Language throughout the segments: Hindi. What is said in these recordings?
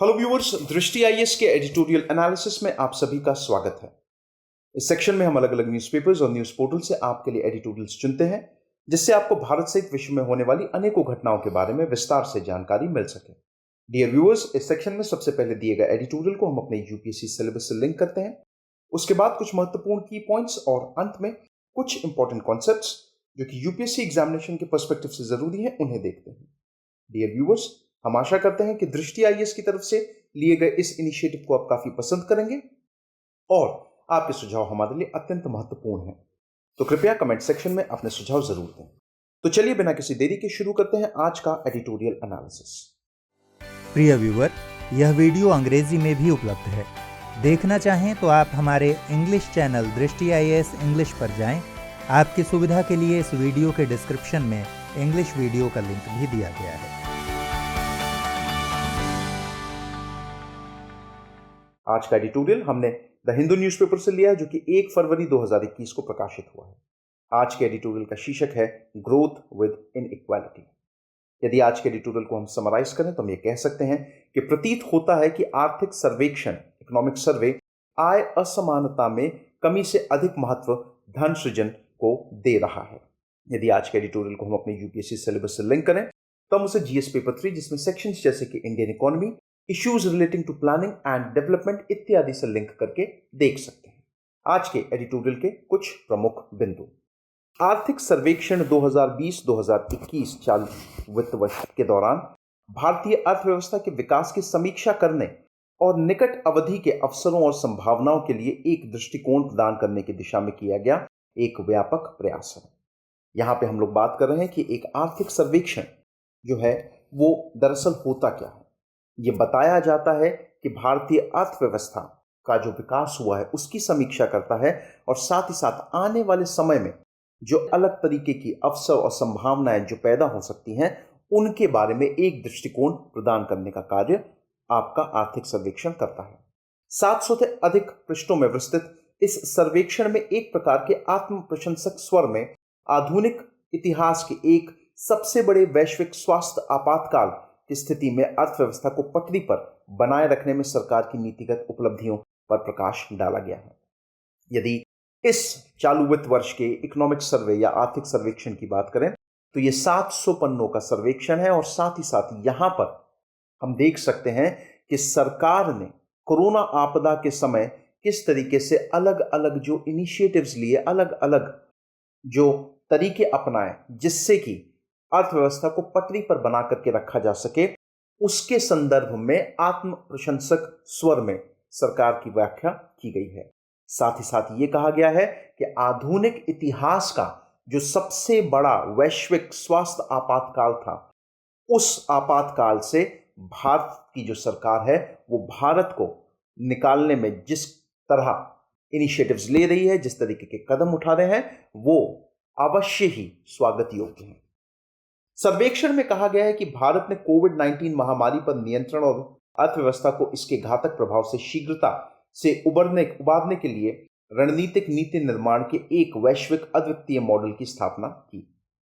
हेलो व्यूअर्स, दृष्टि आईएएस के एडिटोरियल एनालिसिस में आप सभी का स्वागत है। इस सेक्शन में हम अलग अलग न्यूज़पेपर्स और न्यूज़ पोर्टल से आपके लिए एडिटोरियल्स चुनते हैं, जिससे आपको भारत सहित विश्व में होने वाली अनेकों घटनाओं के बारे में विस्तार से जानकारी मिल सके। डियर व्यूअर्स, इस सेक्शन में सबसे पहले दिए गए एडिटोरियल को हम अपने यूपीएससी सिलेबस से लिंक करते हैं। उसके बाद कुछ महत्वपूर्ण की पॉइंट्स और अंत में कुछ इंपॉर्टेंट कॉन्सेप्ट्स जो कि यूपीएससी एग्जामिनेशन के पर्सपेक्टिव से जरूरी है, उन्हें देखते हैं। डियर व्यूअर्स, हम आशा करते हैं कि दृष्टि आईएएस की तरफ से लिए गए इस इनिशिएटिव को आप काफी पसंद करेंगे और आपके सुझाव हमारे लिए अत्यंत महत्वपूर्ण हैं। तो कृपया कमेंट सेक्शन में अपने सुझाव जरूर दें। तो चलिए बिना किसी देरी के शुरू करते हैं आज का एडिटोरियल एनालिसिस। प्रिय व्यूअर, यह वीडियो अंग्रेजी में भी उपलब्ध है। देखना चाहें तो आप हमारे इंग्लिश चैनल दृष्टि आईएएस इंग्लिश पर जाएं। आपकी सुविधा के लिए इस वीडियो के डिस्क्रिप्शन में इंग्लिश वीडियो का लिंक भी दिया गया है। आज का एडिटोरियल हमने द हिंदू न्यूज़पेपर से लिया है, जो कि 1 फरवरी 2021 को प्रकाशित हुआ है। आज के एडिटोरियल का शीर्षक है ग्रोथ विद इनइक्वालिटी। यदि आज के एडिटोरियल को हम समराइज करें तो हम ये कह सकते हैं कि प्रतीत होता है कि आर्थिक सर्वेक्षण, इकोनॉमिक सर्वे, आय असमानता में कमी से अधिक महत्व धन सृजन को दे रहा है। यदि आज के एडिटोरियल को हम अपने यूपीएससी सिलेबस से लिंक करें तो हम उसे जीएस पेपर 3, जिसमें सेक्शंस जैसे कि Indian economy, issues relating to planning and development इत्यादि से लिंक करके देख सकते हैं। आज के एडिटोरियल के कुछ प्रमुख बिंदु। आर्थिक सर्वेक्षण 2020-2021 चालू वित्त वर्ष के दौरान भारतीय अर्थव्यवस्था के विकास की समीक्षा करने और निकट अवधि के अवसरों और संभावनाओं के लिए एक दृष्टिकोण प्रदान करने की दिशा में किया गया एक व्यापक प्रयास है। यहां पे हम लोग बात कर रहे हैं कि एक आर्थिक सर्वेक्षण जो है वो दरअसल होता क्या है। ये बताया जाता है कि भारतीय अर्थव्यवस्था का जो विकास हुआ है उसकी समीक्षा करता है और साथ ही साथ आने वाले समय में जो अलग तरीके की अवसर और संभावनाएं जो पैदा हो सकती हैं उनके बारे में एक दृष्टिकोण प्रदान करने का कार्य आपका आर्थिक सर्वेक्षण करता है। 700 से अधिक पृष्ठों में विस्तृत इस सर्वेक्षण में एक प्रकार के आत्म प्रशंसक स्वर में आधुनिक इतिहास के एक सबसे बड़े वैश्विक स्वास्थ्य आपातकाल की स्थिति में अर्थव्यवस्था को पटरी पर बनाए रखने में सरकार की नीतिगत उपलब्धियों पर प्रकाश डाला गया है। यदि इस चालू वित्त वर्ष के इकोनॉमिक सर्वे या आर्थिक सर्वेक्षण की बात करें तो यह 700 पन्नों का सर्वेक्षण है और साथ ही साथ यहां पर हम देख सकते हैं कि सरकार ने कोरोना आपदा के समय किस तरीके से अलग अलग जो इनिशिएटिव्स लिए, अलग अलग जो तरीके अपनाए जिससे कि अर्थव्यवस्था को पटरी पर बना करके रखा जा सके, उसके संदर्भ में आत्म प्रशंसक स्वर में सरकार की व्याख्या की गई है। साथ ही साथ ये कहा गया है कि आधुनिक इतिहास का जो सबसे बड़ा वैश्विक स्वास्थ्य आपातकाल था, उस आपातकाल से भारत की जो सरकार है वो भारत को निकालने में जिस तरह इनिशिएटिव्स ले रही है, जिस तरीके के कदम उठा रहे हैं, वो अवश्य ही स्वागत योग्य है। सर्वेक्षण में कहा गया है कि भारत ने कोविड-19 महामारी पर नियंत्रण और अर्थव्यवस्था को इसके घातक प्रभाव से शीघ्रता से उबारने के लिए रणनीतिक नीति निर्माण के एक वैश्विक अद्वितीय मॉडल की स्थापना की।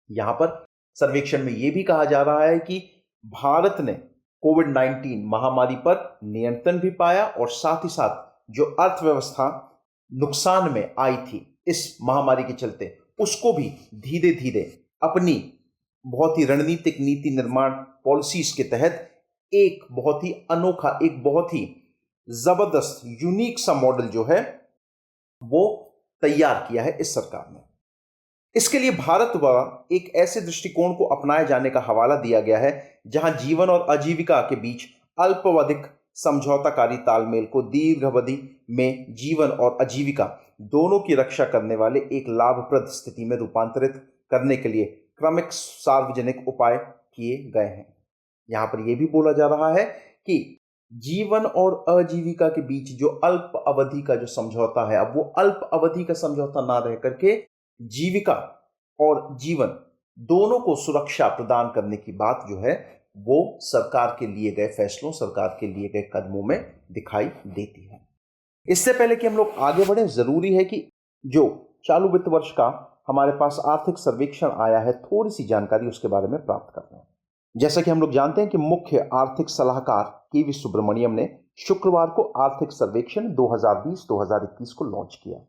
यहां पर सर्वेक्षण में यह भी कहा जा रहा है कि भारत ने कोविड-19 महामारी पर नियंत्रण भी पाया और साथ ही साथ जो अर्थव्यवस्था नुकसान में आई थी इस महामारी के चलते, उसको भी धीरे धीरे अपनी बहुत ही रणनीतिक नीति निर्माण पॉलिसीज के तहत एक बहुत ही अनोखा, एक बहुत ही जबरदस्त यूनिक सा मॉडल जो है वो तैयार किया है इस सरकार ने। इसके लिए भारत द्वारा एक ऐसे दृष्टिकोण को अपनाए जाने का हवाला दिया गया है जहां जीवन और आजीविका के बीच अल्पावधिक समझौताकारी तालमेल को दीर्घ अवधि में जीवन और आजीविका दोनों की रक्षा करने वाले एक लाभप्रद स्थिति में रूपांतरित करने के लिए क्रमिक सार्वजनिक उपाय किए गए हैं। यहां पर यह भी बोला जा रहा है कि जीवन और आजीविका के बीच जो अल्प अवधि का जो समझौता है, अब वो अल्प अवधि का समझौता ना रह करके जीविका और जीवन दोनों को सुरक्षा प्रदान करने की बात जो है वो सरकार के लिए गए फैसलों, सरकार के लिए गए कदमों में दिखाई देती है। इससे पहले कि हम लोग आगे बढ़े, जरूरी है कि जो चालू वित्त वर्ष का हमारे पास आर्थिक सर्वेक्षण आया है, थोड़ी सी जानकारी उसके बारे में प्राप्त करना है। जैसा कि हम लोग जानते हैं कि मुख्य आर्थिक सलाहकार के.वी. सुब्रमण्यम ने शुक्रवार को आर्थिक सर्वेक्षण 2020-2021 को लॉन्च किया,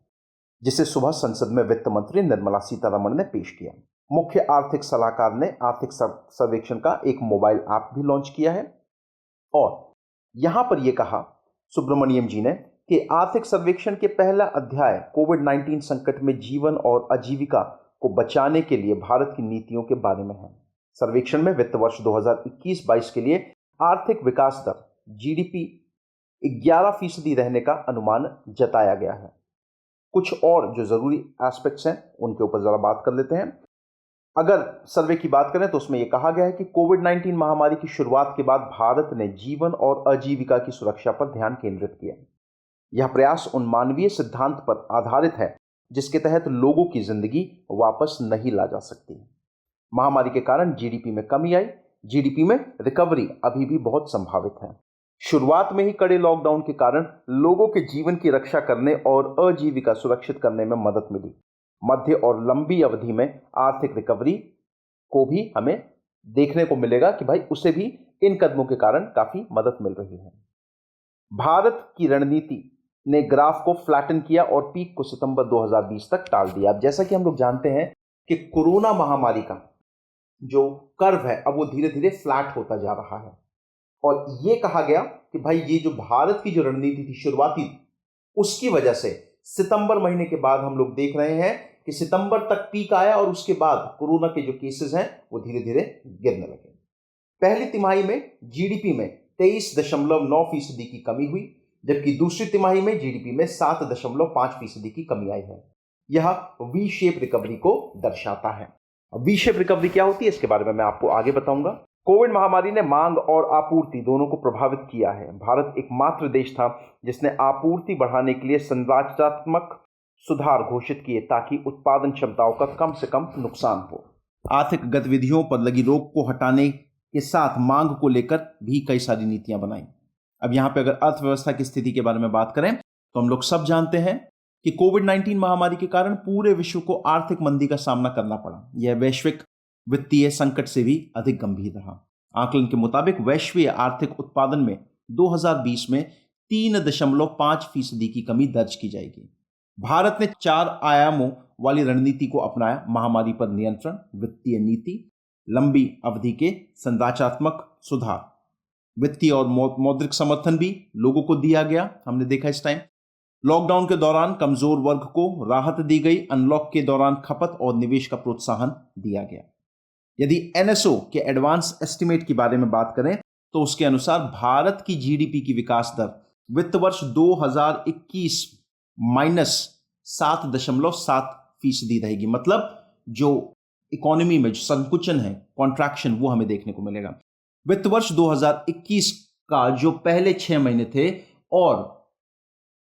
जिसे सुबह संसद में वित्त मंत्री निर्मला सीतारमण ने पेश किया। मुख्य आर्थिक सलाहकार ने आर्थिक सर्वेक्षण का एक मोबाइल ऐप भी लॉन्च किया है और यहां पर यह कहा सुब्रमण्यम जी ने कि आर्थिक सर्वेक्षण के पहला अध्याय कोविड-19 संकट में जीवन और आजीविका को बचाने के लिए भारत की नीतियों के बारे में है। सर्वेक्षण में वित्त वर्ष 2021-22 के लिए आर्थिक विकास दर जीडीपी 11% रहने का अनुमान जताया गया है। कुछ और जो जरूरी एस्पेक्ट्स हैं उनके ऊपर जरा बात कर लेते हैं। अगर सर्वे की बात करें तो उसमें यह कहा गया है कि कोविड-19 महामारी की शुरुआत के बाद भारत ने जीवन और आजीविका की सुरक्षा पर ध्यान केंद्रित किया। यह प्रयास उन मानवीय सिद्धांत पर आधारित है जिसके तहत लोगों की जिंदगी वापस नहीं ला जा सकती। महामारी के कारण जीडीपी में कमी आई। जीडीपी में रिकवरी अभी भी बहुत संभावित है। शुरुआत में ही कड़े लॉकडाउन के कारण लोगों के जीवन की रक्षा करने और आजीविका सुरक्षित करने में मदद मिली। मध्य और लंबी अवधि में आर्थिक रिकवरी को भी हमें देखने को मिलेगा कि भाई उसे भी इन कदमों के कारण काफी मदद मिल रही है। भारत की रणनीति ने ग्राफ को फ्लैटन किया और पीक को सितंबर 2020 तक टाल दिया। अब जैसा कि हम लोग जानते हैं कि कोरोना महामारी का जो कर्व है अब वो धीरे धीरे फ्लैट होता जा रहा है और ये कहा गया कि भाई ये जो भारत की जो रणनीति थी शुरुआती, उसकी वजह से सितंबर महीने के बाद हम लोग देख रहे हैं कि सितंबर तक पीक आया और उसके बाद कोरोना के जो केसेस हैं वो धीरे धीरे गिरने लगे। पहली तिमाही में जीडीपी में 23.9% की कमी हुई, जबकि दूसरी तिमाही में जीडीपी में 7.5% की कमी आई है। यह वी शेप रिकवरी को दर्शाता है। वी शेप रिकवरी क्या होती है इसके बारे में मैं आपको आगे बताऊंगा। कोविड महामारी ने मांग और आपूर्ति दोनों को प्रभावित किया है। भारत एकमात्र देश था जिसने आपूर्ति बढ़ाने के लिए संरचनात्मक सुधार घोषित किए ताकि उत्पादन क्षमताओं का कम से कम नुकसान हो। आर्थिक गतिविधियों पर लगी रोक को हटाने के साथ मांग को लेकर भी कई सारी नीतियां बनाई। अब यहां पे अगर अर्थव्यवस्था की स्थिति के बारे में बात करें तो हम लोग सब जानते हैं कि कोविड-19 महामारी के कारण पूरे विश्व को आर्थिक मंदी का सामना करना पड़ा। यह वैश्विक वित्तीय संकट से भी अधिक गंभीर रहा। आकलन के मुताबिक वैश्विक आर्थिक उत्पादन में 2020 में 3.5% की कमी दर्ज की जाएगी। भारत ने 4 आयामों वाली रणनीति को अपनाया। महामारी पर नियंत्रण, वित्तीय नीति, लंबी अवधि के संरचनात्मक सुधार, वित्तीय और मौद्रिक समर्थन भी लोगों को दिया गया। हमने देखा इस टाइम लॉकडाउन के दौरान कमजोर वर्ग को राहत दी गई। अनलॉक के दौरान खपत और निवेश का प्रोत्साहन दिया गया। यदि एनएसओ के एडवांस एस्टिमेट के बारे में बात करें तो उसके अनुसार भारत की जीडीपी की विकास दर वित्त वर्ष 2021 -7.7% रहेगी। मतलब जो इकोनॉमी में जो संकुचन है, कॉन्ट्रैक्शन, वो हमें देखने को मिलेगा। वित्त वर्ष 2021 का जो पहले 6 महीने थे और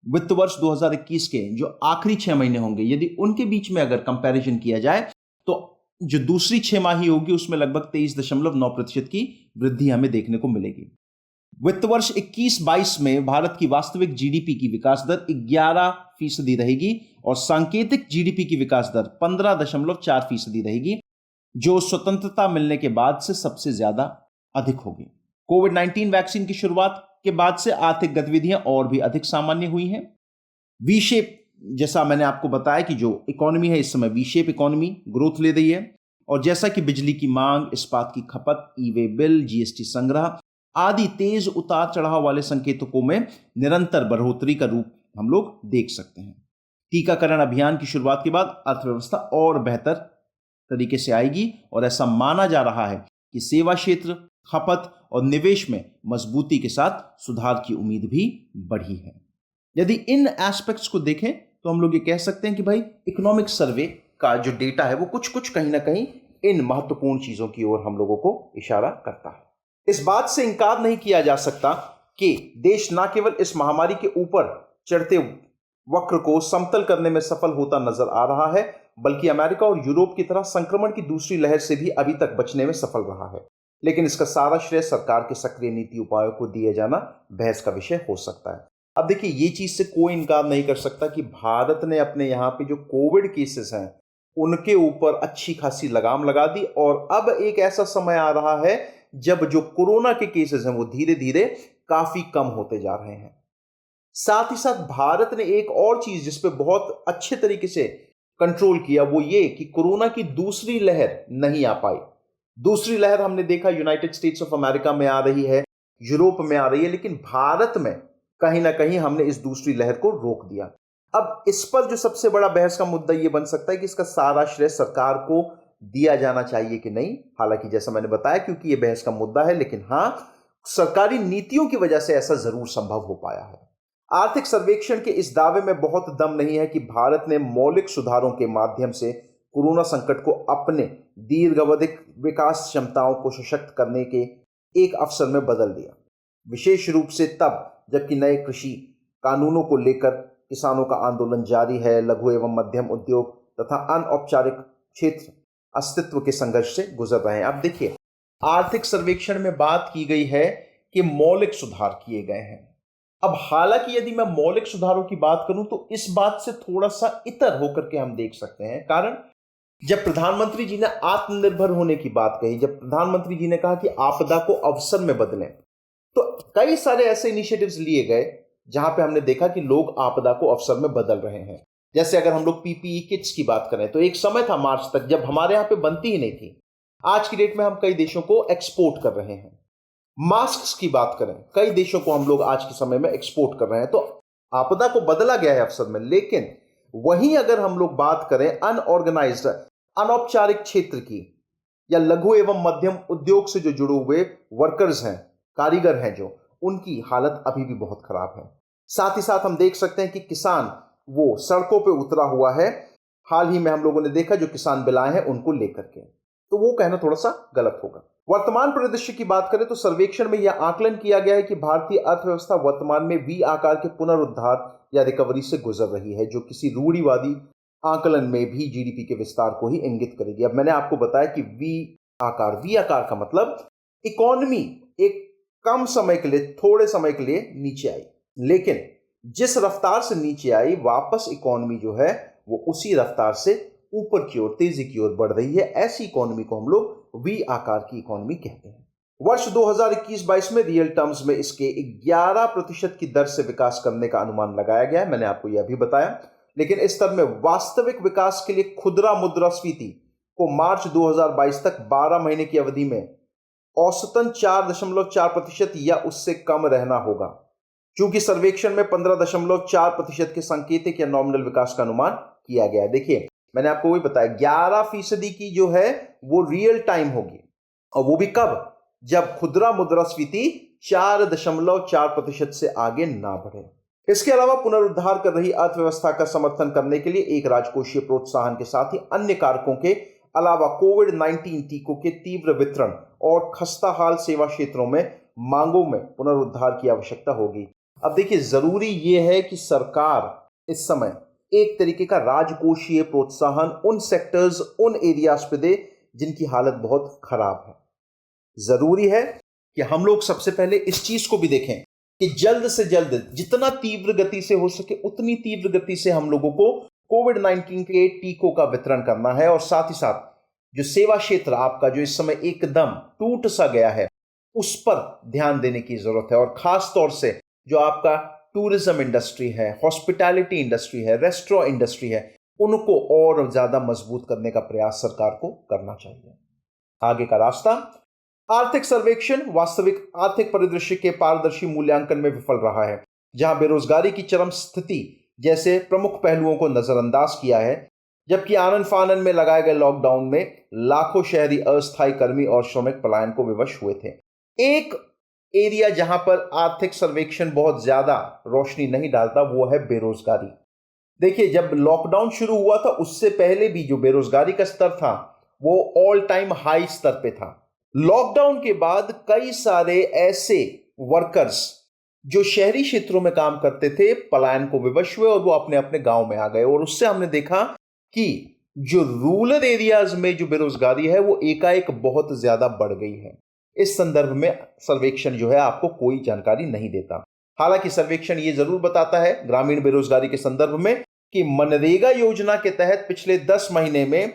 वित्त वर्ष 2021 के जो आखिरी 6 महीने होंगे, यदि उनके बीच में अगर कंपैरिजन किया जाए तो जो दूसरी 6 माही होगी उसमें लगभग 23.9% की वृद्धि हमें देखने को मिलेगी। वित्त वर्ष 21-22 में भारत की वास्तविक जीडीपी की विकास दर 11% रहेगी और सांकेतिक जीडीपी की विकास दर 15.4% रहेगी, जो स्वतंत्रता मिलने के बाद से सबसे ज्यादा अधिक होगी। कोविड-19 वैक्सीन की शुरुआत के बाद से आर्थिक गतिविधियां और भी अधिक सामान्य हुई हैं। वी शेप, जैसा मैंने आपको बताया कि जो इकोनॉमी है इस समय वी शेप इकोनॉमी ग्रोथ ले रही है और जैसा कि बिजली की मांग, इस्पात की खपत, ई-वे बिल, जीएसटी संग्रह आदि तेज उतार चढ़ाव वाले संकेतकों में निरंतर बढ़ोतरी का रूप हम लोग देख सकते हैं। टीकाकरण अभियान की शुरुआत के बाद अर्थव्यवस्था और बेहतर तरीके से आएगी और ऐसा माना जा रहा है कि सेवा क्षेत्र, खपत और निवेश में मजबूती के साथ सुधार की उम्मीद भी बढ़ी है। यदि इन एस्पेक्ट्स को देखें तो हम लोग ये कह सकते हैं कि भाई इकोनॉमिक सर्वे का जो डेटा है वो कुछ कहीं ना कहीं इन महत्वपूर्ण चीजों की ओर हम लोगों को इशारा करता है। इस बात से इनकार नहीं किया जा सकता कि देश न केवल इस महामारी के ऊपर चढ़ते वक्र को समतल करने में सफल होता नजर आ रहा है, बल्कि अमेरिका और यूरोप की तरह संक्रमण की दूसरी लहर से भी अभी तक बचने में सफल रहा है। लेकिन इसका सारा श्रेय सरकार के सक्रिय नीति उपायों को दिए जाना बहस का विषय हो सकता है। अब देखिए, ये चीज से कोई इनकार नहीं कर सकता कि भारत ने अपने यहाँ पे जो कोविड केसेस हैं उनके ऊपर अच्छी खासी लगाम लगा दी और अब एक ऐसा समय आ रहा है जब जो कोरोना के केसेस हैं वो धीरे धीरे काफी कम होते जा रहे हैं। साथ ही साथ भारत ने एक और चीज जिस पे बहुत अच्छे तरीके से कंट्रोल किया, वो ये कि कोरोना की दूसरी लहर नहीं आ पाई। दूसरी लहर हमने देखा यूनाइटेड स्टेट्स ऑफ अमेरिका में आ रही है, यूरोप में आ रही है, लेकिन भारत में कहीं ना कहीं हमने इस दूसरी लहर को रोक दिया। अब इस पर जो सबसे बड़ा बहस का मुद्दा यह बन सकता है कि इसका सारा श्रेय सरकार को दिया जाना चाहिए कि नहीं। हालांकि जैसा मैंने बताया, क्योंकि यह बहस का मुद्दा है, लेकिन हां, सरकारी नीतियों की वजह से ऐसा जरूर संभव हो पाया है। आर्थिक सर्वेक्षण के इस दावे में बहुत दम नहीं है कि भारत ने मौलिक सुधारों के माध्यम से कोरोना संकट को अपने दीर्घावधिक विकास क्षमताओं को सशक्त करने के एक अवसर में बदल दिया, विशेष रूप से तब जबकि नए कृषि कानूनों को लेकर किसानों का आंदोलन जारी है, लघु एवं मध्यम उद्योग तथा अनौपचारिक क्षेत्र अस्तित्व के संघर्ष से गुजर रहे हैं। अब देखिए, आर्थिक सर्वेक्षण में बात की गई है कि मौलिक सुधार किए गए हैं। अब हालांकि यदि मैं मौलिक सुधारों की बात करूं तो इस बात से थोड़ा सा इतर होकर के हम देख सकते हैं। कारण, जब प्रधानमंत्री जी ने आत्मनिर्भर होने की बात कही, जब प्रधानमंत्री जी ने कहा कि आपदा को अवसर में बदलें, तो कई सारे ऐसे इनिशिएटिव्स लिए गए जहां पे हमने देखा कि लोग आपदा को अवसर में बदल रहे हैं। जैसे अगर हम लोग पीपीई किट्स की बात करें तो एक समय था मार्च तक जब हमारे यहां पे बनती ही नहीं थी। आज की डेट में हम कई देशों को एक्सपोर्ट कर रहे हैं। मास्क की बात करें, कई देशों को हम लोग आज के समय में एक्सपोर्ट कर रहे हैं। तो आपदा को बदला गया है अवसर में। लेकिन वहीं अगर हम लोग बात करें अनऑर्गेनाइज्ड, अनौपचारिक क्षेत्र की या लघु एवं मध्यम उद्योग से जो जुड़े हुए वर्कर्स हैं, कारीगर हैं, जो उनकी हालत अभी भी बहुत खराब है। साथ ही साथ हम देख सकते हैं कि किसान वो सड़कों पे उतरा हुआ है। हाल ही में हम लोगों ने देखा जो किसान बिल आए हैं उनको लेकर के, तो वो कहना थोड़ा सा गलत होगा। वर्तमान परिदृश्य की बात करें तो सर्वेक्षण में यह आकलन किया गया है कि भारतीय अर्थव्यवस्था वर्तमान में वी आकार के पुनरुद्धार या रिकवरी से गुजर रही है, जो किसी रूढ़िवादी आकलन में भी जीडीपी के विस्तार को ही इंगित करेगी। अब मैंने आपको बताया कि वी आकार का मतलब इकोनॉमी एक कम समय के लिए, थोड़े समय के लिए नीचे आई, लेकिन जिस रफ्तार से नीचे आई वापस इकोनॉमी जो है वो उसी रफ्तार से ऊपर की ओर, तेजी की ओर बढ़ रही है। ऐसी इकोनॉमी को हम लोग वी आकार की इकोनॉमी कहते हैं। वर्ष 2021-22 में रियल टर्म्स में इसके 11% की दर से विकास करने का अनुमान लगाया गया है, मैंने आपको यह भी बताया। लेकिन इस स्तर में वास्तविक विकास के लिए खुदरा मुद्रास्फीति को मार्च 2022 तक 12 महीने की अवधि में औसतन 4.4% या उससे कम रहना होगा। क्योंकि सर्वेक्षण में 15.4% के सांकेतिक या नॉमिनल विकास का अनुमान किया गया है। देखिए, मैंने आपको वही बताया, 11% की जो है वो रियल टाइम होगी, और वो भी कब? जब खुदरा मुद्रास्फीति 4.4% से आगे ना बढ़े। इसके अलावा पुनरुद्धार कर रही अर्थव्यवस्था का समर्थन करने के लिए एक राजकोषीय प्रोत्साहन के साथ ही अन्य कारकों के अलावा कोविड-19 टीकों के तीव्र वितरण और खस्ताहाल सेवा क्षेत्रों में मांगों में पुनरुद्धार की आवश्यकता होगी। अब देखिए, जरूरी यह है कि सरकार इस समय एक तरीके का राजकोषीय प्रोत्साहन उन सेक्टर्स, उन एरियाज पे दे जिनकी हालत बहुत खराब है। जरूरी है कि हम लोग सबसे पहले इस चीज को भी देखें कि जल्द से जल्द, जितना तीव्र गति से हो सके उतनी तीव्र गति से हम लोगों को कोविड-19 के टीकों का वितरण करना है। और साथ ही साथ जो सेवा क्षेत्र आपका जो इस समय एकदम टूट सा गया है, उस पर ध्यान देने की जरूरत है। और खास तौर से जो आपका टूरिज्म इंडस्ट्री है, हॉस्पिटैलिटी इंडस्ट्री है, रेस्टोरेंट इंडस्ट्री है, उनको और ज्यादा मजबूत करने का प्रयास सरकार को करना चाहिए। आगे का रास्ता, आर्थिक सर्वेक्षण वास्तविक आर्थिक परिदृश्य के पारदर्शी मूल्यांकन में विफल रहा है, जहां बेरोजगारी की चरम स्थिति जैसे प्रमुख पहलुओं को नजरअंदाज किया है, जबकि आनन फानन में लगाए गए लॉकडाउन में लाखों शहरी अस्थायी कर्मी और श्रमिक पलायन को विवश हुए थे। एक एरिया जहां पर आर्थिक सर्वेक्षण बहुत ज्यादा रोशनी नहीं डालता वो है बेरोजगारी। देखिए, जब लॉकडाउन शुरू हुआ था उससे पहले भी जो बेरोजगारी का स्तर था वो ऑल टाइम हाई स्तर पे था। लॉकडाउन के बाद कई सारे ऐसे वर्कर्स जो शहरी क्षेत्रों में काम करते थे पलायन को विवश हुए और वो अपने अपने गांव में आ गए। और उससे हमने देखा कि जो रूरल एरियाज में जो बेरोजगारी है वो एकाएक बहुत ज्यादा बढ़ गई है। इस संदर्भ में सर्वेक्षण जो है आपको कोई जानकारी नहीं देता। हालांकि सर्वेक्षण ये जरूर बताता है ग्रामीण बेरोजगारी के संदर्भ में कि मनरेगा योजना के तहत पिछले 10 महीने में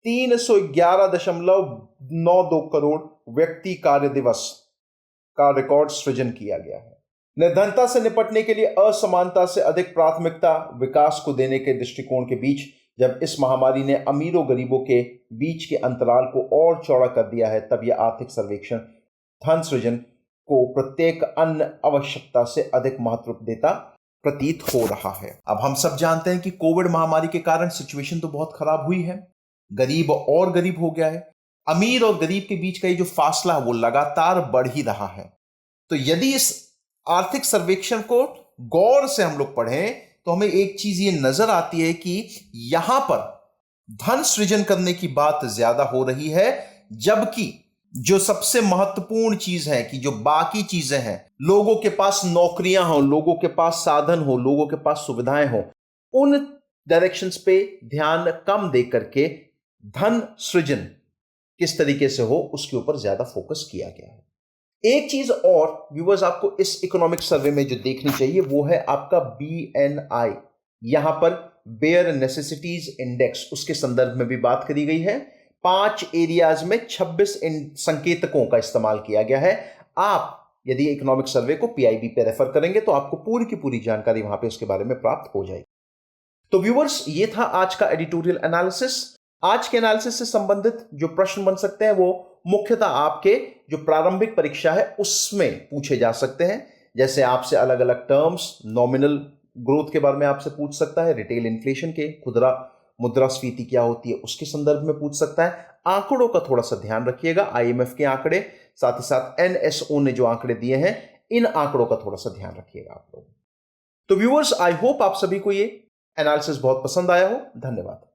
311.92 करोड़ व्यक्ति कार्य दिवस का रिकॉर्ड सृजन किया गया है। निर्धनता से निपटने के लिए असमानता से अधिक प्राथमिकता विकास को देने के दृष्टिकोण के बीच जब इस महामारी ने अमीरों गरीबों के बीच के अंतराल को और चौड़ा कर दिया है, तब यह आर्थिक सर्वेक्षण धन सृजन को प्रत्येक अन्य आवश्यकता से अधिक महत्व देता प्रतीत हो रहा है। अब हम सब जानते हैं कि कोविड महामारी के कारण सिचुएशन तो बहुत खराब हुई है, गरीब और गरीब हो गया है, अमीर और गरीब के बीच का ये जो फासला है वो लगातार बढ़ ही रहा है। तो यदि इस आर्थिक सर्वेक्षण को गौर से हम लोग पढ़ें तो हमें एक चीज ये नजर आती है कि यहां पर धन सृजन करने की बात ज्यादा हो रही है, जबकि जो सबसे महत्वपूर्ण चीज है कि जो बाकी चीजें हैं, लोगों के पास नौकरियां हो, लोगों के पास साधन हो, लोगों के पास सुविधाएं हो, उन डायरेक्शंस पे ध्यान कम दे करके धन सृजन किस तरीके से हो उसके ऊपर ज्यादा फोकस किया गया है। एक चीज और व्यूअर्स आपको इस इकोनॉमिक सर्वे में जो देखनी चाहिए वो है आपका BNI। यहां पर बेयर नेसेसिटीज इंडेक्स, उसके संदर्भ में भी बात करी गई है। 5 एरियाज में 26 संकेतकों का इस्तेमाल किया गया है। आप यदि इकोनॉमिक सर्वे को PIB पे रेफर करेंगे तो आपको पूरी की पूरी जानकारी वहां पे इसके बारे में प्राप्त हो जाएगी। तो व्यूअर्स, ये था आज का एडिटोरियल एनालिसिस। आज के एनालिसिस से संबंधित जो प्रश्न बन सकते हैं वो मुख्यतः आपके जो प्रारंभिक परीक्षा है उसमें पूछे जा सकते हैं। जैसे आपसे अलग अलग टर्म्स, नॉमिनल ग्रोथ के बारे में आपसे पूछ सकता है, रिटेल इन्फ्लेशन के, खुदरा मुद्रास्फीति क्या होती है उसके संदर्भ में पूछ सकता है। आंकड़ों का थोड़ा सा ध्यान रखिएगा, IMF के आंकड़े, साथ ही साथ NSO ने जो आंकड़े दिए हैं, इन आंकड़ों का थोड़ा सा ध्यान रखिएगा आप लोग। तो व्यूअर्स, आई होप आप सभी को ये एनालिसिस बहुत पसंद आया हो। धन्यवाद।